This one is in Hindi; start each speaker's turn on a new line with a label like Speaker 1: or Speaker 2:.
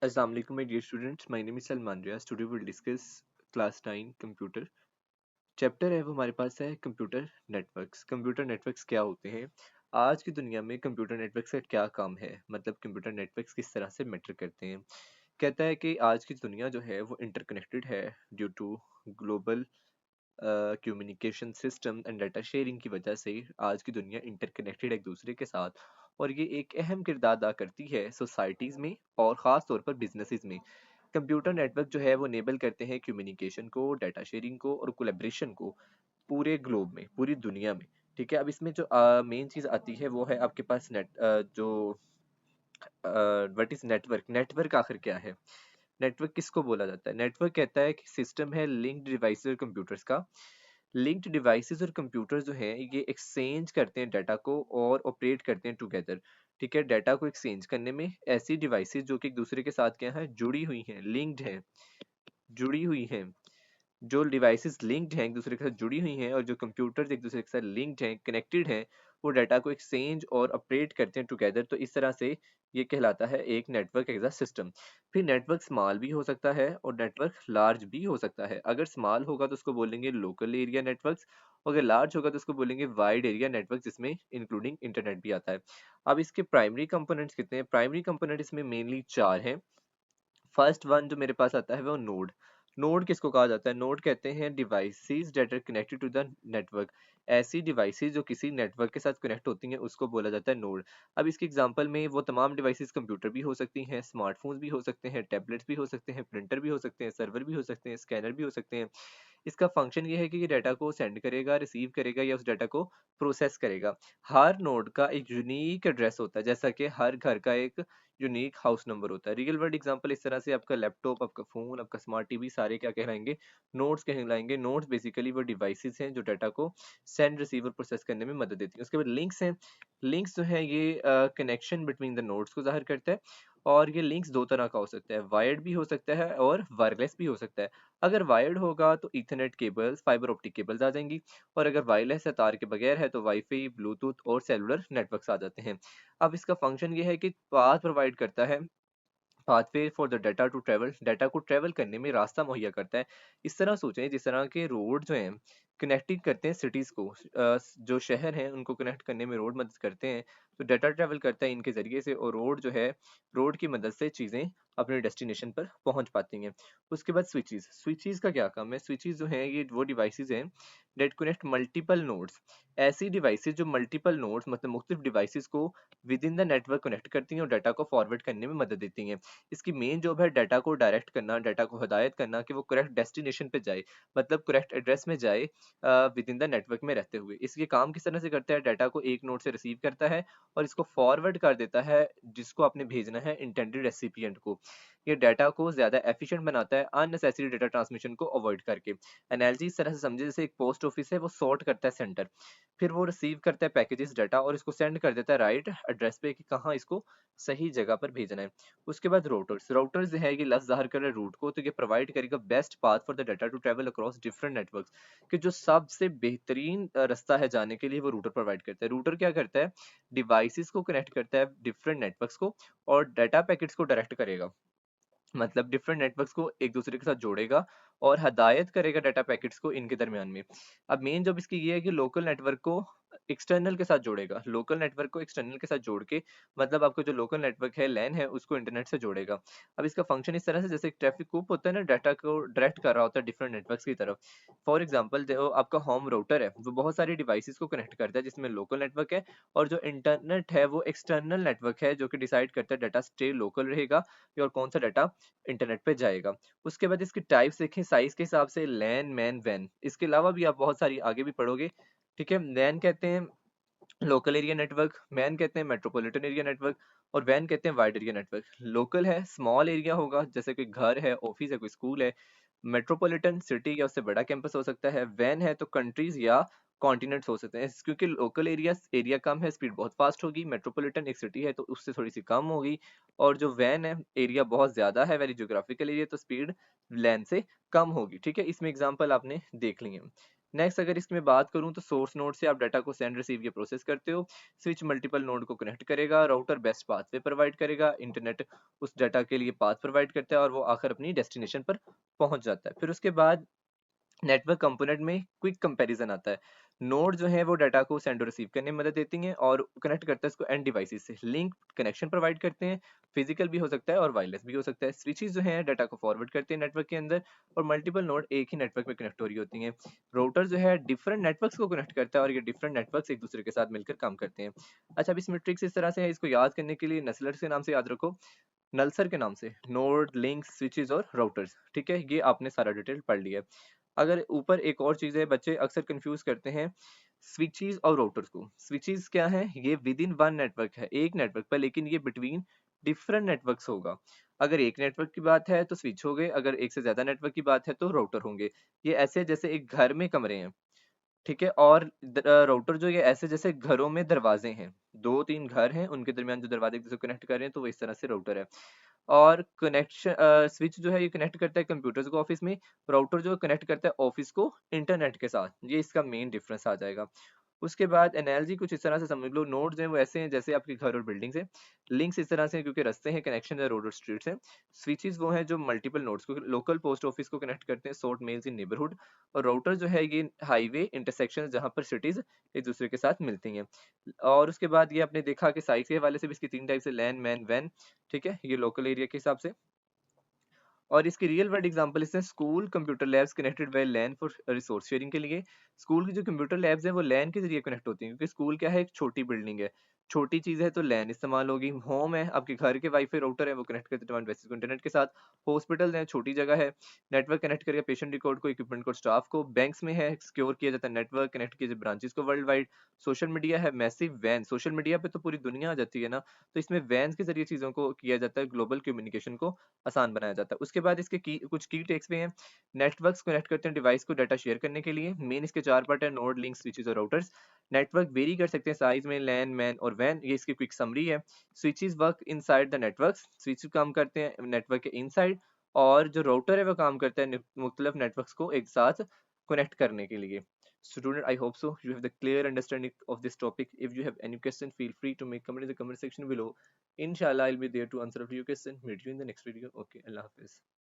Speaker 1: Assalamu alaikum, my dear students. My name is Salman Riaz. Today we'll discuss class 9 computer. Chapter है वो हमारे पास है कंप्यूटर नेटवर्क्स। कंप्यूटर नेटवर्क्स क्या होते हैं? आज की दुनिया में कंप्यूटर नेटवर्क्स का क्या काम है? मतलब कंप्यूटर नेटवर्क्स किस तरह से मैटर करते हैं? कहता है कि आज की दुनिया जो है वो इंटरकनेक्टेड है due to global communication system and data sharing की वजह से आज की दुनिया इंटरकनेक्टेड है एक दूसरे के साथ, और ये एक अहम किरदार अदा करती है सोसाइटीज़ में और ख़ास तौर पर बिजनेसेस में। कंप्यूटर नेटवर्क जो है वो इनेबल करते हैं कम्युनिकेशन को, डाटा शेयरिंग को और कोलेब्रेशन को पूरे ग्लोब में, पूरी दुनिया में। ठीक है, अब इसमें जो मेन चीज़ आती है वो है आपके पास जो व्हाट इज नेटवर्क। नेटवर्क आखिर क्या है? नेटवर्क किसको बोला जाता है? नेटवर्क कहता है कि सिस्टम है लिंक्ड डिवाइसेस और कंप्यूटर्स का। लिंक्ड डिवाइसेस और कंप्यूटर जो है ये एक्सचेंज करते हैं डाटा को और ऑपरेट करते हैं टुगेदर। ठीक है, डाटा को एक्सचेंज करने में ऐसी डिवाइसेस जो कि एक दूसरे के साथ क्या है, जुड़ी हुई हैं, लिंक्ड हैं, जुड़ी हुई हैं। जो डिवाइसेस लिंक्ड हैं, एक दूसरे के साथ जुड़ी हुई हैं, और जो कंप्यूटर्स एक दूसरे के साथ लिंक्ड हैं, कनेक्टेड हैं, वो डाटा को एक्सचेंज और अपडेट करते हैं टुगेदर। तो इस तरह से ये कहलाता है एक नेटवर्क एज अ सिस्टम। फिर नेटवर्क स्मॉल भी हो सकता है और नेटवर्क लार्ज भी हो सकता है। अगर स्मॉल होगा तो उसको बोलेंगे लोकल एरिया नेटवर्क्स, और अगर लार्ज होगा तो उसको बोलेंगे वाइड एरिया नेटवर्क, जिसमें इंक्लूडिंग इंटरनेट भी आता है। अब इसके प्राइमरी कंपोनेंट्स कितने हैं? प्राइमरी कंपोनेंट इसमें मेनली 4 हैं। फर्स्ट वन जो मेरे पास आता है वो नोड। नोड किसको कहा जाता है? नोड कहते हैं devices that are connected to the network. ऐसी डिवाइसेस जो किसी नेटवर्क के साथ कनेक्ट होती हैं उसको बोला जाता है नोड। अब इसके एग्जांपल में वो तमाम डिवाइसेस कंप्यूटर भी हो सकती हैं, स्मार्टफोन्स भी हो सकते हैं, टैबलेट्स भी हो सकते हैं, प्रिंटर भी हो सकते हैं, सर्वर भी हो सकते हैं, स्कैनर भी हो सकते हैं। इसका फंक्शन ये है कि ये डाटा को सेंड करेगा, रिसीव करेगा या उस डाटा को प्रोसेस करेगा। हर नोड का एक यूनिक एड्रेस होता है, जैसा कि हर घर का एक यूनिक हाउस नंबर होता है। रियल वर्ल्ड एग्जांपल इस तरह से आपका लैपटॉप, आपका फोन, आपका स्मार्ट टीवी सारे क्या कहलाएंगे? नोड्स कहलाएंगे। नोड्स बेसिकली वो डिवाइसेस हैं जो डाटा को सेंड, रिसीव और प्रोसेस करने में मदद देती हैं। उसके बाद लिंक्स हैं। लिंक्स जो है ये कनेक्शन बिटवीन द नोड्स को जाहिर करता है, और ये लिंक्स दो तरह का हो सकता है, वायर्ड भी हो सकता है और वायरलेस भी हो सकता है। अगर वायर्ड होगा तो Ethernet cables, fibre optic cables आ जाएंगी, और अगर वायरलेस है, तार के बगैर है, तो वाईफाई, ब्लूटूथ और सेलुलर नेटवर्क्स आ जाते हैं। अब इसका फंक्शन ये है कि पाथ प्रोवाइड करता है, pathway for the data to travel, data को ट्रेवल करने में रास्ता मुहैया करता है। इस तरह सोचें जिस तरह के रोड जो हैं कनेक्टिंग करते हैं सिटीज़ को, जो शहर हैं उनको कनेक्ट करने में रोड मदद करते हैं। तो डाटा ट्रेवल करता है इनके ज़रिए से, और रोड जो है, रोड की मदद से चीज़ें अपने डेस्टिनेशन पर पहुंच पाती हैं। उसके बाद स्विचेस। स्विचेस का क्या काम है? स्विचेस जो हैं ये वो डिवाइसेस हैं डेट कनेक्ट मल्टीपल नोड्स। ऐसी डिवाइसेस जो मल्टीपल नोड्स मतलब मुख्तलिफ डिवाइसेस को with in the network connect करती हैं और डाटा को फॉरवर्ड करने में मदद देती हैं। इसकी मेन जॉब है डाटा को डायरेक्ट करना, डाटा को हिदायत करना कि वो करेक्ट डेस्टिनेशन पे जाए, मतलब करेक्ट एड्रेस में जाए विद इन द नेटवर्क में रहते हुए। इसके काम किस तरह से करता है? डाटा को एक नोड से रिसीव करता है और इसको फॉरवर्ड कर देता है जिसको आपने भेजना है, इंटेंडेड रेसिपिएंट को। ये डाटा को ज़्यादा एफिशिएंट बनाता है अननेसेसरी डाटा ट्रांसमिशन को अवॉइड करके। एनालॉजी इस तरह से समझे जैसे एक पोस्ट ऑफिस है, वो सॉर्ट करता है सेंटर, फिर वो रिसीव करता है पैकेजेस डाटा और इसको सेंड कर देता है राइट एड्रेस पे कि कहाँ इसको सही जगह पर भेजना है। उसके बाद राउटर्स। राउटर्स है ये लफ्ज़ ज़ाहिर कर रहा है रूट को, तो ये प्रोवाइड करेगा best path for the data to travel across different networks, कि जो सबसे बेहतरीन रास्ता है जाने के लिए वो रूटर प्रोवाइड करता है। रूटर क्या करता है? डिवाइसेस को कनेक्ट करता है डिफरेंट नेटवर्क्स को और डाटा पैकेट्स को डायरेक्ट करेगा, मतलब डिफरेंट नेटवर्क्स को एक दूसरे के साथ जोड़ेगा और हदायत करेगा डाटा पैकेट्स को इनके दरमियान में। अब मेन जॉब इसकी ये है कि लोकल नेटवर्क को एक्सटर्नल के साथ जोड़ेगा, लोकल नेटवर्क को एक्सटर्नल के साथ जोड़ के, मतलब आपका जो लोकल नेटवर्क है, लैन है, उसको इंटरनेट से जोड़ेगा। अब इसका फंक्शन इस तरह से जैसे ट्रैफिक कूप होता है ना, डाटा को डायरेक्ट कर रहा होता है डिफरेंट नेटवर्क्स की तरफ। फॉर एग्जांपल जो आपका होम राउटर है वो बहुत सारी डिवाइसेस को कनेक्ट करता है जिसमें लोकल नेटवर्क है, और जो इंटरनेट है वो एक्सटर्नल नेटवर्क है जो कि डिसाइड करता है डाटा स्टे लोकल रहेगा और कौन सा डाटा इंटरनेट पे जाएगा। उसके बाद इसकी टाइप्स देखें साइज के हिसाब से, लैन, मैन, वैन। इसके अलावा भी आप बहुत सारी आगे भी पढ़ोगे। ठीक है, लैन कहते हैं लोकल एरिया नेटवर्क, मैन कहते हैं मेट्रोपॉलिटन एरिया नेटवर्क, और वैन कहते हैं वाइड एरिया नेटवर्क। लोकल है स्मॉल एरिया होगा, जैसे कोई घर है, ऑफिस है, कोई स्कूल है। मेट्रोपॉलिटन सिटी या उससे बड़ा कैंपस हो सकता है। वैन है तो कंट्रीज या कॉन्टिनेंट्स हो सकते हैं, क्योंकि लोकल एरिया कम है, स्पीड बहुत फास्ट होगी। मेट्रोपॉलिटन एक सिटी है तो उससे थोड़ी सी कम होगी, और जो वैन है एरिया बहुत ज्यादा है, वेरी ज्योग्राफिकल एरिया, तो स्पीड लैन से कम होगी। ठीक है, इसमें एग्जांपल आपने देख लिए। नेक्स्ट अगर इसकी मैं बात करूं तो सोर्स नोड से आप डाटा को सेंड रिसीव या प्रोसेस करते हो, स्विच मल्टीपल नोड को कनेक्ट करेगा, राउटर बेस्ट पाथवे प्रोवाइड करेगा, इंटरनेट उस डाटा के लिए पाथ प्रोवाइड करता है और वो आकर अपनी डेस्टिनेशन पर पहुंच जाता है। फिर उसके बाद नेटवर्क कंपोनेंट में क्विक कंपैरिजन आता है। नोड जो है वो डाटा को सेंड और रिसीव करने में मदद देती हैं और कनेक्ट करता है इसको एंड डिवाइसेस से, लिंक कनेक्शन प्रोवाइड करते हैं, फिजिकल भी हो सकता है और वायरलेस भी हो सकता है। स्विचेस जो है डाटा को फॉरवर्ड करते हैं नेटवर्क के अंदर और मल्टीपल नोड एक ही नेटवर्क में कनेक्ट हो रही होती हैं। राउटर जो है डिफरेंट नेटवर्क्स को कनेक्ट करता है और ये डिफरेंट नेटवर्क्स एक दूसरे के साथ मिलकर काम करते हैं। अच्छा, अब इसमें ट्रिक्स इस तरह से है, इसको याद करने के लिए नस्लर्स के नाम से याद रखो, नल्सर के नाम से, नोड, लिंक्स, स्विचेस और राउटर्स। ठीक है, ये आपने सारा डिटेल पढ़ लिया है। अगर ऊपर एक और चीज है, बच्चे अक्सर कंफ्यूज करते हैं स्विचेस और राउटर्स को। स्विचेस क्या है? ये विद इन वन नेटवर्क है, एक नेटवर्क पर, लेकिन ये बिटवीन डिफरेंट नेटवर्क्स होगा। अगर एक नेटवर्क की बात है तो स्विच हो गए, अगर एक से ज्यादा नेटवर्क की बात है तो राउटर होंगे। ये ऐसे जैसे एक घर में कमरे हैं, ठीक है, और राउटर जो ये ऐसे जैसे घरों में दरवाजे हैं, दो तीन घर हैं उनके दरमियान जो दरवाजे एक दूसरे को कनेक्ट कर रहे हैं, तो वो इस तरह से राउटर है। और कनेक्शन स्विच जो है ये कनेक्ट करता है कंप्यूटर्स को ऑफिस में, राउटर जो कनेक्ट करता है ऑफिस को इंटरनेट के साथ। ये इसका मेन डिफरेंस आ जाएगा। उसके बाद एनालॉजी कुछ इस तरह से समझ लो, नोड्स हैं वो ऐसे हैं जैसे आपके घर और बिल्डिंग्स हैं, लिंक्स इस तरह से हैं क्योंकि रास्ते हैं, कनेक्शन है रोड और स्ट्रीट्स हैं, स्विचेस वो हैं जो मल्टीपल नोड्स को, लोकल पोस्ट ऑफिस को कनेक्ट करते हैं, सॉर्ट मेल्स इन नेबरहुड, और राउटर जो है ये हाईवे इंटरसेक्शन जहाँ पर सिटीज एक दूसरे के साथ मिलती हैं। और उसके बाद ये आपने देखा कि साइज के हवाले से भी इसकी तीन टाइप से, लैन, मैन, वैन। ठीक है, ये लोकल एरिया के हिसाब से। और इसकी रियल वर्ल्ड एग्जांपल इसमें school computer labs connected by LAN for resource sharing के लिए। स्कूल की जो कंप्यूटर लैब्स हैं वो लैन के जरिए कनेक्ट होती हैं क्योंकि स्कूल क्या है, एक छोटी बिल्डिंग है, छोटी चीज है, तो लैन इस्तेमाल होगी। होम है, आपके घर के वाईफाई राउटर है वो कनेक्ट करते हैं डिवाइस डिवाइसेस को इंटरनेट के साथ। हॉस्पिटल है, छोटी जगह है, नेटवर्क कनेक्ट करेगा पेशेंट रिकॉर्ड को, इक्विपमेंट को, स्टाफ को। बैंक्स में है, सिक्योर किया जाता है नेटवर्क, कनेक्ट किया जाता है ब्रांचेस को वर्ल्ड वाइड। सोशल मीडिया है, मैसिव वैन, सोशल मीडिया पे तो पूरी दुनिया आ जाती है ना, तो इसमें वैन के जरिए चीजों को किया जाता है, ग्लोबल कम्युनिकेशन को आसान बनाया जाता है। उसके बाद इसके कुछ की टेक्स भी हैं। नेटवर्क्स कनेक्ट करते हैं डिवाइस को डाटा शेयर करने के लिए। मेन इसके चार पार्ट है, नोड, लिंक, स्विचेस और राउटर्स। नेटवर्क वेरी कर सकते हैं साइज में, लैन, मैन और वैन, ये इसकी क्विक समरी है। Switches work inside the network, switch काम करते हैं नेटवर्क के इनसाइड, और जो राउटर है वो काम करता है मुख्तलिफ नेटवर्क्स को एक साथ कनेक्ट करने के लिए। Student, I hope so you have the clear understanding of this topic. If you have any question, feel free to make comment in the comment section below. Inshallah, I'll be there to answer up to your question. Meet you in the next video. Okay, Allah Hafiz.